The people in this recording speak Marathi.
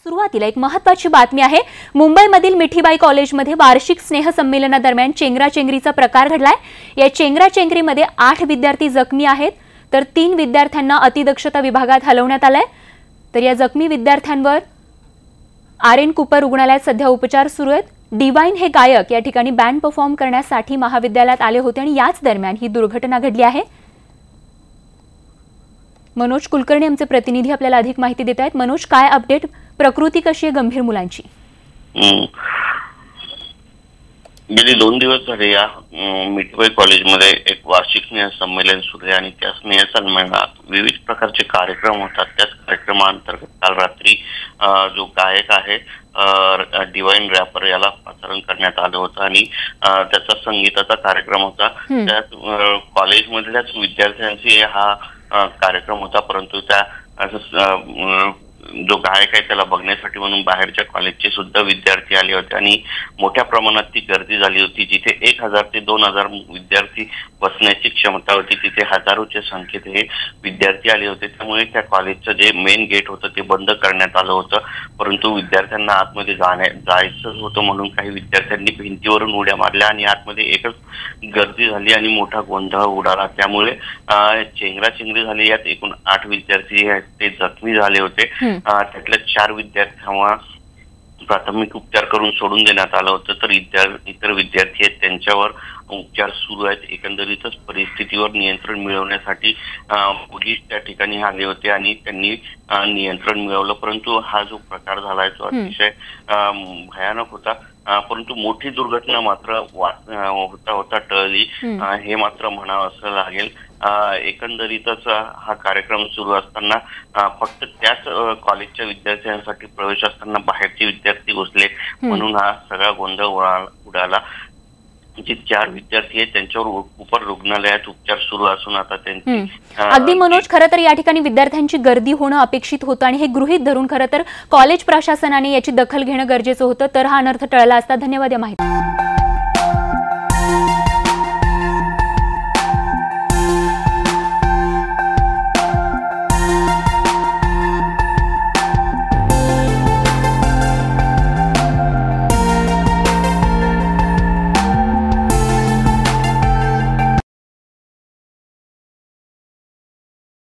सुरुवातीला एक महत्त्वाची बातमी आहे। मुंबईमधील मिठीबाई कॉलेजमध्ये वार्षिक स्नेहसंमेलनादरम्यान चेंगराचेंगरीचा प्रकार घडलाय। या चेंगराचेंगरीमध्ये 8 विद्यार्थी जखमी आहेत, तर 3 विद्यार्थ्यांना अतिदक्षता विभागात हलवण्यात आलंय। तर या जखमी विद्यार्थ्यांवर आर.एन. कूपर रुग्णालयात सध्या उपचार सुरू आहेत। डिवाइन हे गायक या ठिकाणी बँड परफॉर्म करण्यासाठी महाविद्यालयात आले होते आणि याच दरम्यान ही दुर्घटना घडली आहे। मनोज कुलकर्णी आमचे प्रतिनिधी आपल्याला अधिक माहिती देत आहेत। मनोज, काय अपडेट? प्रकृती कशी आहे गंभीर मुलांची? गेली 2 दिवस झाले या मिठीबाई कॉलेजमध्ये एक वार्षिक स्नेह संमेलन सुरू आहे आणि त्या स्नेह संमेलनात विविध प्रकारचे कार्यक्रम होतात। त्याच कार्यक्रमांतर्गत काल रात्री जो गायक आहे डिवाइन रॅपर याला प्रसारण करण्यात आलं होतं आणि त्याचा संगीताचा कार्यक्रम होता। त्यात कॉलेजमधल्याच विद्यार्थ्यांची हा कार्यक्रम होता, परंतु त्या जो गायक आहे त्याला बघण्यासाठी म्हणून बाहेरच्या कॉलेजचे सुद्धा विद्यार्थी आले होते आणि मोठ्या प्रमाणात ती गर्दी झाली होती। जिथे 1000 ते 2000 विद्यार्थी बसण्याची क्षमता होती, तिथे हजारोच्या संख्येत हे विद्यार्थी आले होते। त्यामुळे त्या कॉलेजचं जे मेन गेट होतं ते बंद करण्यात आलं होतं, परंतु विद्यार्थ्यांना आतमध्ये जायचं होतं म्हणून काही विद्यार्थ्यांनी भिंतीवरून उड्या मारल्या आणि आतमध्ये एकच गर्दी झाली आणि मोठा गोंधळ उडाला। त्यामुळे चेंगराचेंगरी झाली। यात एकूण 8 विद्यार्थी आहेत ते जखमी झाले होते। त्यातल्या 4 विद्यार्थ्यांना प्राथमिक उपचार करून सोडून देण्यात आलं होतं, तर इतर विद्यार्थी आहेत त्यांच्यावर उपचार सुरू आहेत। एकंदरीतच परिस्थितीवर नियंत्रण मिळवण्यासाठी पोलीस त्या ठिकाणी आले होते आणि त्यांनी नियंत्रण मिळवलं, परंतु हा जो प्रकार झालाय तो अतिशय भयानक होता। परंतु मोठी दुर्घटना मात्र होता टळली हे मात्र म्हणावं असं लागेल। एकंदरीतच हा कार्यक्रम सुरू असताना फक्त त्याच कॉलेजच्या विद्यार्थ्यांसाठी प्रवेश असताना बाहेरचे विद्यार्थी घुसले म्हणून हा सगळा गोंधळ उडाला। जे 4 विद्यार्थी आहेत त्यांच्यावर कूपर रुग्णालयात उपचार सुरू असून आता त्यांची अगदी मनोज, खरं तर या ठिकाणी विद्यार्थ्यांची गर्दी होणं अपेक्षित होतं आणि हे गृहीत धरून खरं तर कॉलेज प्रशासनाने याची दखल घेणं गरजेचं होतं, तर हा अनर्थ टळला असता। धन्यवाद या माहिती